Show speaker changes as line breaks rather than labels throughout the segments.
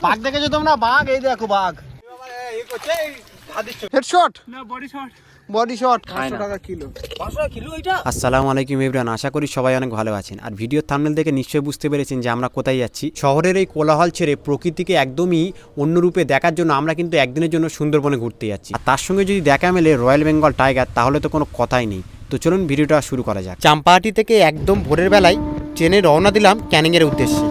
বাঘ দেখেছো তোমরা? বাঘ, এই দেখো বাঘ। হেডশট
না বডি শট,
বডি শট।
500 টাকা কিলো, 500 টাকা কিলো এটা।
আসসালামু আলাইকুম এভরিওয়ান, আশা করি সবাই অনেক ভালো আছেন। আর ভিডিও থাম্বনেল দেখে নিশ্চয়ই বুঝতে পেরেছেন যে আমরা কোথায় যাচ্ছি। শহরের এই কোলাহল ছেড়ে প্রকৃতিকে একদমই অন্য রূপে দেখার জন্য আমরা কিন্তু একদিনের জন্য সুন্দরবনে ঘুরতে যাচ্ছি। আর তার সঙ্গে যদি দেখা মেলে রয়্যাল বেঙ্গল টাইগার, তাহলে তো কোনো কথাই নেই। তো চলুন ভিডিওটা শুরু করা যাক। চাম্পাহাটি থেকে একদম ভোরের বেলায় ট্রেনে রওনা দিলাম ক্যানিংয়ের উদ্দেশ্যে।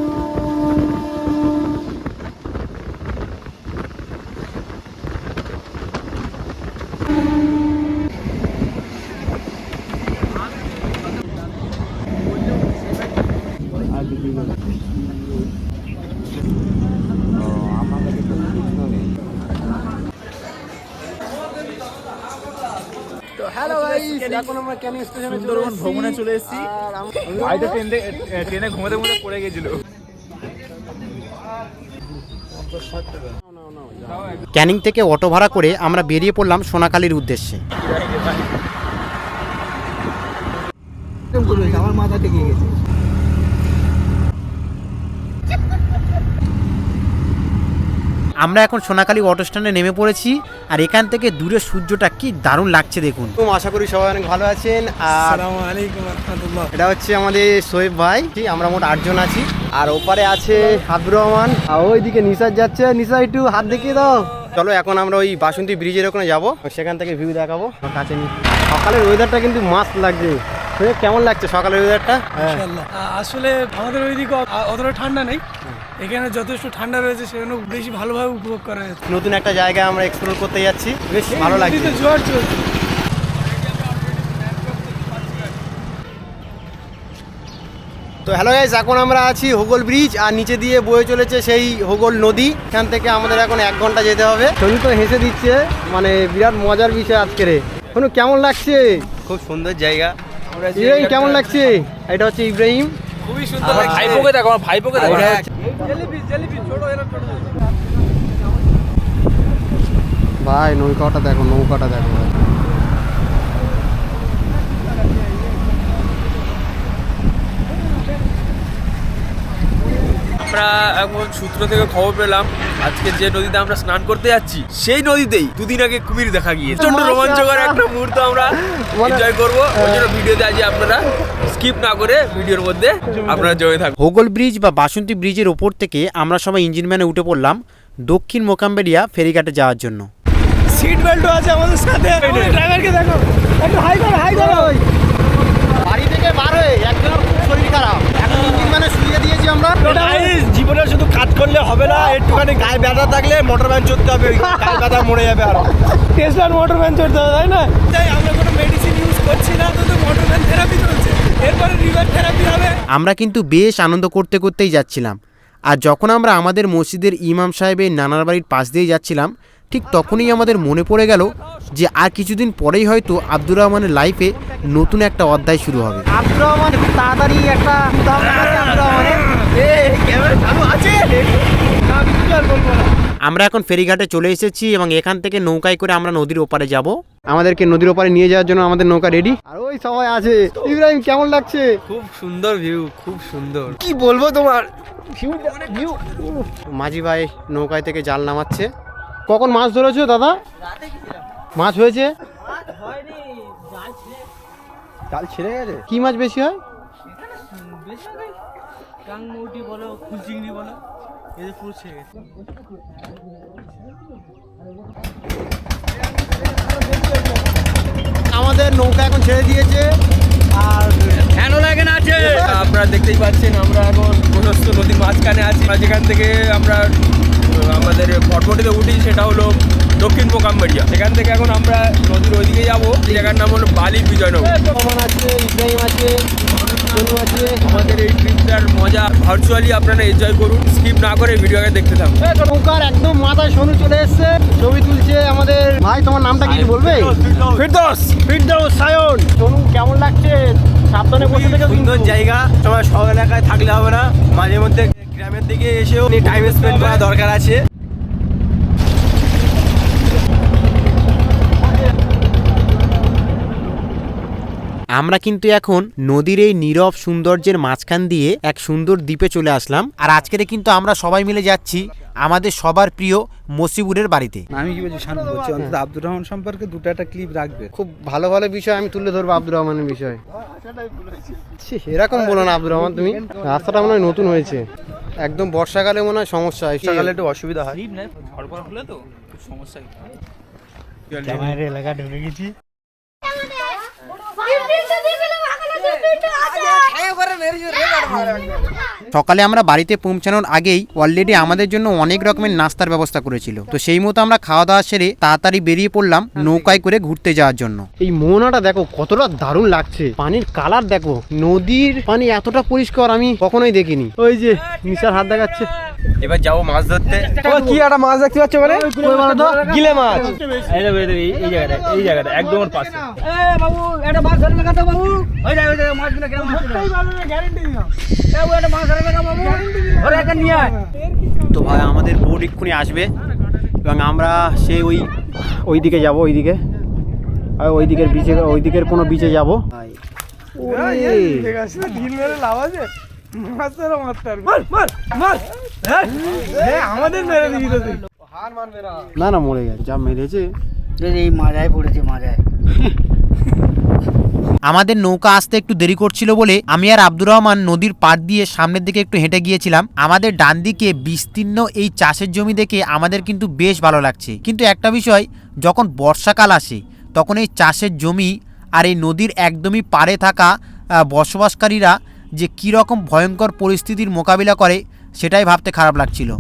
হ্যালো গাইস, এখন আমরা ক্যানিং স্টেশনে
সুন্দরবন ভ্রমণে চলে এসেছি। আইটা ট্রেনে ঘুমাতে ঘুমাতে পড়ে গেছিল।
ক্যানিং থেকে অটো ভাড়া করে আমরা বেরিয়ে পড়লাম সোনাখালীর উদ্দেশ্যে।
আমার মাথা থেকে গেছে।
আমরা এখন সোনাখালী অটো স্ট্যান্ডে নেমে পড়েছি। আর এখান থেকে দূরে সূর্যটা কি দারুণ লাগছে দেখুন। তো আশা করি সবাই অনেক ভালো আছেন। আর
আসসালামু আলাইকুম ওয়া রাহমাতুল্লাহ।
এটা হচ্ছে আমাদের সোয়েব ভাই, আমরা মোট 8 জন আছি। আর ওপারে আছে আব্দুর রহমান, আর ওইদিকে নিসার যাচ্ছে। নিসা একটু হাত দেখিয়ে দাও। চলো এখন আমরা ওই বাসন্তী ব্রিজের ওখানে যাবো, সেখান থেকে ভিউ দেখাবো। কাছে নি সকালের ওয়েদারটা কিন্তু মাস্ট লাগছে। কেমন লাগছে সকালের ওয়েদারটা?
মাশাআল্লাহ। আসলে আমাদের ওইদিকে অতটা ঠান্ডা নেই, এখানে যথেষ্ট ঠান্ডা রয়েছে, সেজন্য বেশি ভালোভাবে উপভোগ করা যাচ্ছে।
নতুন একটা জায়গা আমরা এক্সপ্লোর করতে যাচ্ছি, বেশ ভালো লাগছে।
নদীতে জোয়ার চলছে।
তো হ্যালো গাইস, এখন আমরা আছি হোগল ব্রিজ, আর নিচে দিয়ে বয়ে চলেছে সেই হোগল নদী। এখান থেকে আমাদের এখন 1 ঘন্টা যেতে হবে। শনি তো হেসে দিচ্ছে, মানে বিরাট মজার বিষয় আজকের। শোনো কেমন লাগছে?
খুব সুন্দর জায়গা।
ইব্রাহিম কেমন লাগছে? এটা হচ্ছে ইব্রাহিম।
খুবই সুন্দর লাগছে। ভাইপোকে দেখো, আমার ভাইপোকে দেখো। জেলিফিশ ছোট, এরকম ছোট।
ভাই নৌকাটা দেখো, নৌকাটা দেখো ভাই।
আমরা এখন সূত্র থেকে খবর পেলাম আজকে যে নদীতে আমরা স্নান করতে যাচ্ছি, সেই নদীতেই দুদিন আগে কুমির দেখা গিয়েছে। প্রচন্ড রোমাঞ্চকর একটা মুহূর্ত আমরা এনজয় করবো। ওই জন্য ভিডিওতে আজ আপনারা স্কিপ না করে ভিডিওর মধ্যে আপনারা জয়ে থাকবেন।
হোগল ব্রিজ বা বাসন্তী ব্রিজের ওপর থেকে আমরা সবাই ইঞ্জিন ম্যানে উঠে পড়লাম দক্ষিণ মোকাম্বেরিয়া ফেরিঘাটে যাওয়ার জন্য।
সিট বেল্টও আছে আমাদের সাথে। ড্রাইভারকে দেখো, একটু হাই করো, হাই করো।
বাড়ি থেকে বার হয়ে একজনের খুব শরীর খারাপ, এখন ইঞ্জিন ম্যানে শুয়ে দিয়েছি আমরা।
জীবনে শুধু কাজ করলে হবে না, একটুখানি গায়ে ব্যথা থাকলে মোটর ভ্যান চড়তে হবে, গায়ে ব্যথা মরে যাবে। আরো টেসলার মোটর ভ্যান চড়তে হবে, তাই না? তাই আমরা কোনো মেডিসিন ইউজ করছি না, তো মোটর ভ্যান থেরাপি চলছে, এরপরে রিভার থেরাপি হবে।
আমরা কিন্তু বেশ আনন্দ করতে করতেই যাচ্ছিলাম। আর যখন আমরা আমাদের মসজিদের ইমাম সাহেবের নানার বাড়ির পাশ দিয়ে যাচ্ছিলাম, ঠিক তখনই আমাদের মনে পড়ে গেল যে আর কিছুদিন পরেই হয়তো আব্দুর রহমানের লাইফে নতুন একটা অধ্যায় শুরু হবে।
আব্দুর রহমান খুব তাড়াতাড়ি একটা
আমরা এখন ফেরিঘাটে চলে এসেছি এবং এখান থেকে নৌকায় করে আমরা নদীর ওপারে যাব। আমাদেরকে নদীর ওপারে নিয়ে যাওয়ার জন্য আমাদের নৌকা রেডি। আর ওই সবাই আছে। ইব্রাহিম কেমন লাগছে?
খুব সুন্দর ভিউ, খুব সুন্দর।
কি বলবো তোমার মাঝি ভাই নৌকায় থেকে জাল নামাচ্ছে। কখন মাছ ধরেছো দাদা? মাছ হয়েছে?
জাল ছেড়ে গেছে।
কি মাছ বেশি হয়?
টাংমৌটি বলো, ফুল চিংড়ি বলো, এদের পুরো ছেড়ে গেছে।
আমাদের নৌকা এখন ছেড়ে দিয়েছে আর
ফ্যানও লাগে না আছে। আপনারা দেখতেই পাচ্ছেন আমরা এখন প্রশস্ত নদীর মাঝখানে আছি। যেখান থেকে আমরা আমাদের ফটফটিতে উঠি সেটা হলো দক্ষিণ মোকাম্বেরিয়া। সেখান থেকে এখন আমরা নদীর ওইদিকে যাবো। জায়গার নাম হলো বালি বিজয়নগর।
রহমান আছে, ইব্রাহিম আছে, সোনু আছে।
আমাদের এই ট্রিপটার মজা ভার্চুয়ালি আপনারা এনজয় করুন, স্কিপ না করে ভিডিওকে দেখতে থাকুন।
নৌকার একদম মাথায় সোনু চলে এসছে, ছবি তুলছে আমাদের ভাই। তোমার নামটা কি বলবে?
ফিরদৌস
সায়ন। সোনু কেমন লাগছে? সাবধানে বসে থেকে
সুন্দর জায়গা। তোমার শহর এলাকায় থাকলে হবে না, মাঝে মধ্যে গ্রামের দিকে এসেও টাইম স্পেন্ড করা দরকার আছে।
আমরা কিন্তু এখন নদীর এই নীরব সৌন্দর্যের মাঝখান দিয়ে এক সুন্দর দ্বীপে চলে আসলাম। আর আজকের কিন্তু আমরা সবাই মিলে যাচ্ছি আমাদের সবার প্রিয় মসিবুরের বাড়িতে।
আমি কি বলছি শান্ত বলছি, অন্তত আব্দুর রহমান সম্পর্কে দুটো একটা ক্লিপ রাখবে।
খুব ভালো ভালো বিষয় আমি তুলে ধরবো আব্দুর রহমানের বিষয়। ছি, এরকম বলো না আব্দুর রহমান, তুমি রাস্তাটা মনে হয় নতুন হয়েছে, একদম বর্ষাকালে মনে হয় সমস্যা,
বর্ষাকালে একটু অসুবিধা হয়।
হলে তো খুব সমস্যা।
এলাকা ঢুকে গেছি।
সকালে আমরা বাড়িতে পৌঁছানোর আগেই অলরেডি আমাদের জন্য অনেক রকমের নাস্তার ব্যবস্থা করেছিল, তো সেই মতো আমরা খাওয়া দাওয়া সেরে তাড়াতাড়ি বেরিয়ে পড়লাম নৌকায় করে ঘুরতে যাওয়ার জন্য।
এই মোহনাটা দেখো কতটা দারুণ লাগছে, পানির কালার দেখো, নদীর পানি এতটা পরিষ্কার আমি কখনোই দেখিনি। ওই যে নিশার হাত দেখাচ্ছে।
এবার যাবো মাছ ধরতে। কি একটা মাছ দেখতে পাচ্ছ বলে? গিলে মাছ।
এই জায়গাটা একদম ওর পাশে।
তো ভাই আমাদের বোট এক্ষুনি আসবে এবং আমরা সেই ওই দিকে যাবো, ওইদিকে ওই দিকের বিচে, ওই দিকের কোনো বিচে যাবো।
না না মরে গেছে, যা মেরেছে।
এই মাজায় পড়েছে, মাজায়।
আমাদের নৌকা আসতে একটু দেরি করছিল বলে আমি আর আব্দুর রহমান নদীর পাড় দিয়ে সামনের দিকে একটু হেঁটে গিয়েছিলাম। আমাদের ডান দিকে বিস্তীর্ণ এই চাষের জমি দেখে আমাদের কিন্তু বেশ ভালো লাগছে, কিন্তু একটা বিষয়, যখন বর্ষাকাল আসে তখন এই চাষের জমি আর এই নদীর একদমই পাড়ে থাকা বসবাসকারীরা যে কীরকম ভয়ঙ্কর পরিস্থিতির মোকাবিলা করে সেটাই ভাবতে খারাপ লাগছিল।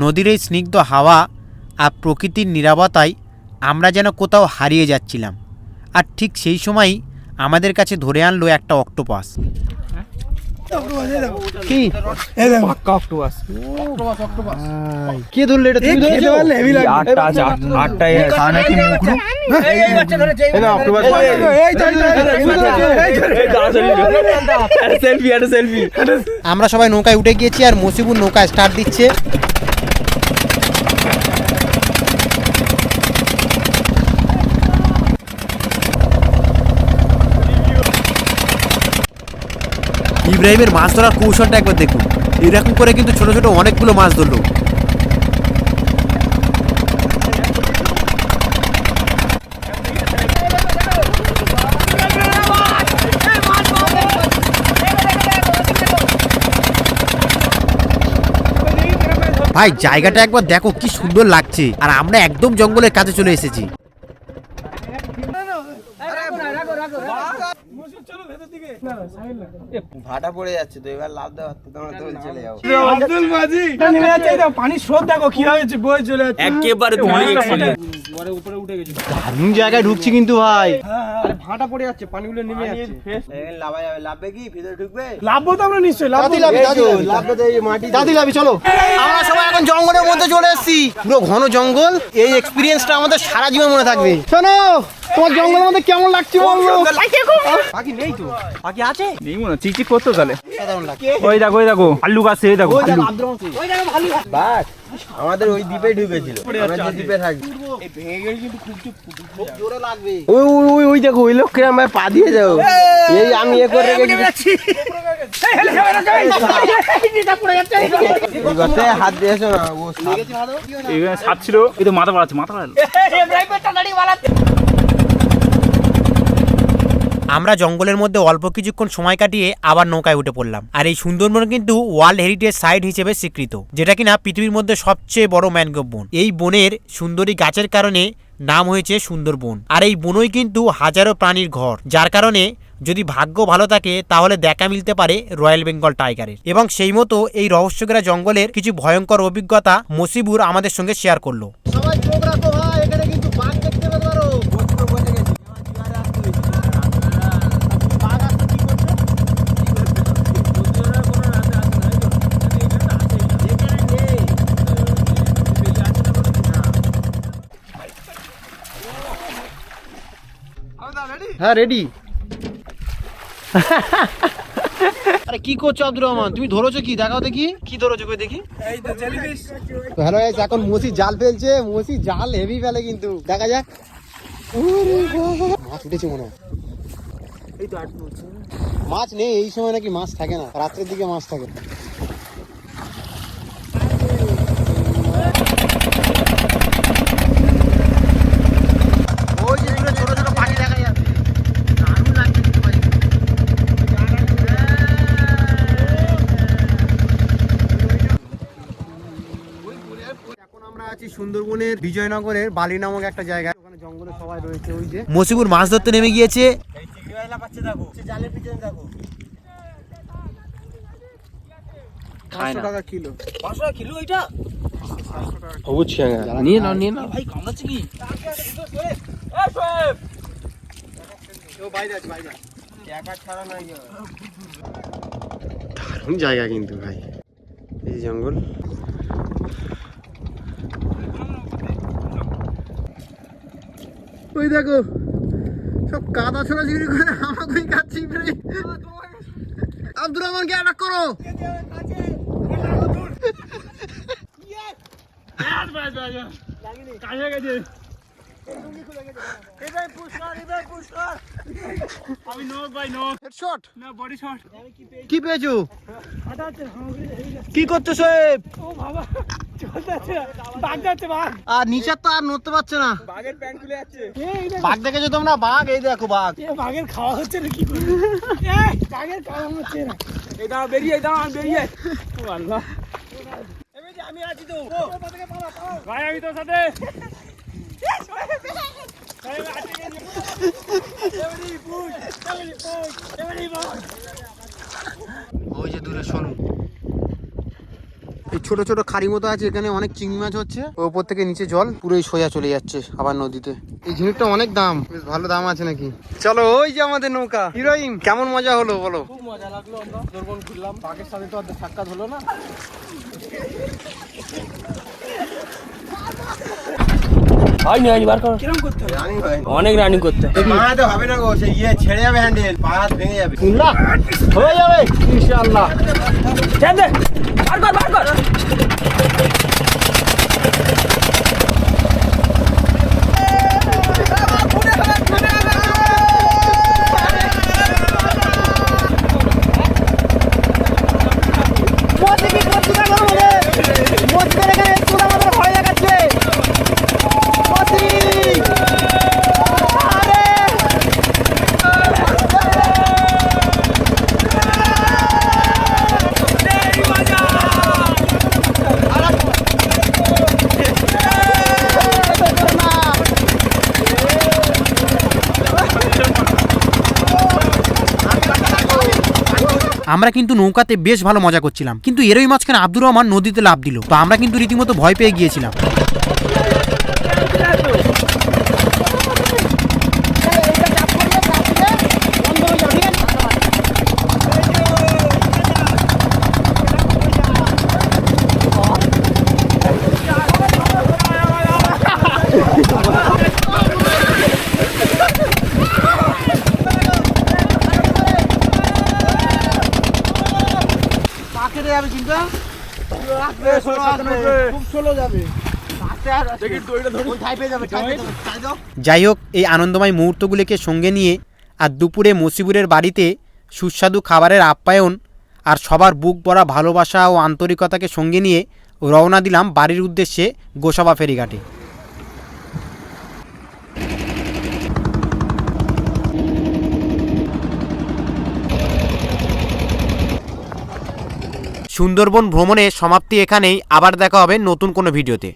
নদীর এই স্নিগ্ধ হাওয়া আর প্রকৃতির নীরবতায় আমরা যেন কোথাও হারিয়ে যাচ্ছিলাম। আর ঠিক সেই সময়ই আমাদের কাছে ধরে আনলো একটা অক্টোপাস।
কি কে ধরলে এটা? তুমি ধরেছো?
আমরা সবাই নৌকায় উঠে গিয়েছি আর মসিবুর নৌকায় স্টার্ট দিচ্ছে। ইব্রাহিমের মাছ ধরার কৌশলটা একবার দেখুন, এরকম করে কিন্তু ছোট ছোট অনেকগুলো মাছ ধরলো। ভাই জায়গাটা একবার দেখো কি সুন্দর লাগছে, আর আমরা একদম জঙ্গলের কাছে চলে এসেছি।
ভাটা পড়ে যাচ্ছে তো এবার লাভ দেওয়া তোমরা তো চলে যাও।
আব্দুল মাজি নেমে যাচ্ছে, পানির স্রোত দেখো কি হয়েছে, বয়ে চলে যাচ্ছে
একেবারে ধুয়ে গেছে।
উপরে উঠে গেছে।
দারুণ জায়গায় ঢুকছি কিন্তু ভাই।
ভাটা পড়ে যাচ্ছে, পানিগুলো নেমে যাচ্ছে। লাভা যাবে, লাভবে কি ভিতরে ঢুকবে?
লাভবো তো আমরা নিশ্চয়ই,
দাদি লাভি, লাভবে তো এই মাটি, দাদি লাভি চলো। আমরা সবাই এখন জঙ্গলের মধ্যে চলে এসেছি, পুরো ঘন জঙ্গল। এই এক্সপিরিয়েন্সটা আমাদের সারা জীবন মনে থাকবে। শোনো, তোমার জঙ্গলের মধ্যে কেমন লাগছে বলো?
পাখি নেই তো? পাখি আছে?
নেই মনে হয়, চিকচিক করতো তাহলে।
সাধারণ লাগছে।
ওই দেখো আল্লু গাছ, এই দেখো আল্লু।
বাস আমাদের ওই দ্বীপে ঢুকেছিল, আমরা যে দ্বীপে থাকি।
খুব জোরে লাগবে।
ওই ওই ওই দেখো ওই লোককে আমরা পা দিয়ে যাও। এই আমি এ করে রেখেছি, হাত দিয়েছো না? ও
সাপ ছিল, এই তো মাথা পাড়াচ্ছে, মাথা পাড়ালো।
আমরা জঙ্গলের মধ্যে অল্প কিছুক্ষণ সময় কাটিয়ে আবার নৌকায় উঠে পড়লাম। আর এই সুন্দরবন কিন্তু ওয়ার্ল্ড হেরিটেজ সাইট হিসেবে স্বীকৃত, যেটা কিনা পৃথিবীর মধ্যে সবচেয়ে বড় ম্যানগ্রোভ বন। এই বনের সুন্দরী গাছের কারণে নাম হয়েছে সুন্দরবন। আর এই বনই কিন্তু হাজারো প্রাণীর ঘর, যার কারণে যদি ভাগ্য ভালো থাকে তাহলে দেখা মিলতে পারে রয়্যাল বেঙ্গল টাইগারের। এবং সেই মতো এই রহস্যঘেরা জঙ্গলের কিছু ভয়ঙ্কর অভিজ্ঞতা মসিবুর আমাদের সঙ্গে শেয়ার করলো।
সবাই চোখ রাখো ভাই, এখানে কিন্তু বাঘ দেখতে পেতে পারো। হ্যাঁ রেডি। আরে কি করছো আব্দুর রহমান, তুমি ধরেছো কি? দেখাও দেখি কি ধরেছো, কই দেখি।
এই তো জেলিফিশ।
হ্যালো গাইস, এখন মসি জাল ফেলছে। মসি জাল হেভি ফেলে কিন্তু, দেখা যাক। ওরে বাবা, মাছ উঠেছে মনে হয়।
এই তো আট বলছে
মাছ নেই এই সময়, নাকি মাছ থাকে না, রাত্রের দিকে মাছ থাকে। সুন্দরবনের বিজয়নগরের বালি নামক একটা জায়গায়, ওখানে জঙ্গলে সবাই রয়েছে। ওই যে
মসিবুর মাছ ধরতে নেমে গিয়েছে।
জালের পিছনে দেখো
500 টাকা কিলো।
500 টাকা কিলো এটা?
অবশ্যই
নিয়ে নাও ভাই, কামড়াচ্ছে কি?
দারুণ জায়গা কিন্তু ভাই, এই জঙ্গল। ওই দেখো সব কাদা ছোড়াছুড়ি করে আমাকে কাচ্ছি। আব্দুর রহমানকে অ্যাটাক করো। হেডশট
না বডি শট।
কি পেয়েছো?
হাঁটাচ্ছে
কি করছো সোয়েব?
ও বাবা চলতেছে, বাঘ যাচ্ছে বাঘ।
আর নিচার তো আর নড়তে পারছে না।
বাঘের প্যান্ট খুলে যাচ্ছে।
এই দেখ,
বাঘ দেখেছো তোমরা? বাঘ, এই দেখো বাঘ।
এ বাঘের খাওয়া হচ্ছে না কি করে? এই বাঘের খাওয়া হচ্ছে না।
এই দাঁড়া, বেরিয়ে দাঁড়া, বেরিয়ে।
ও আল্লাহ,
আমি আছি তো।
ভাই আমি তোর সাথে।
ওই যে দূরে শোনো, এই ছোট ছোট খাড়ি মতো আছে, এখানে অনেক চিংড়ি মাছ হচ্ছে। ওই উপর থেকে নিচে জল পুরোই সোজা চলে যাচ্ছে আবার নদীতে। এই ঝিনুকটা অনেক দাম, বেশ ভালো দাম আছে নাকি। চলো, ওই যে আমাদের নৌকা। হিরোইন, কেমন মজা হলো বলো?
খুব মজা লাগলো, আমরা সুন্দরবন ঘুরলাম। বাঘের সাথে তো আর সাক্ষাৎ হলো না।
হয়নি বার কর।
কিরম করতে হবে?
অনেক রানিং করতে।
মারাতে হবে না গো, সে ইয়ে ছেড়ে যাবে, হ্যান্ডেল পা হাত ভেঙে যাবে। শুনলা, হয়ে যাবে ইনশাআল্লাহ।
ছেড়ে দে, বার কর।
আমরা কিন্তু নৌকাতে বেশ ভালো মজা করছিলাম, কিন্তু এরই মাঝখানে আব্দুর রহমান নদীতে লাফ দিল। তো আমরা কিন্তু রীতিমতো ভয় পেয়ে গিয়েছিলাম।
খুব স্লো যাবে।
যাই হোক, এই আনন্দময় মুহূর্তগুলিকে সঙ্গে নিয়ে আর দুপুরে মসিবুরের বাড়িতে সুস্বাদু খাবারের আপ্যায়ন আর সবার বুক ভরা ভালোবাসা ও আন্তরিকতাকে সঙ্গে নিয়ে রওনা দিলাম বাড়ির উদ্দেশ্যে গোসাবা ফেরিঘাটে। সুন্দরবন ভ্রমণের সমাপ্তি এখানেই। আবার দেখা হবে নতুন কোনো ভিডিওতে।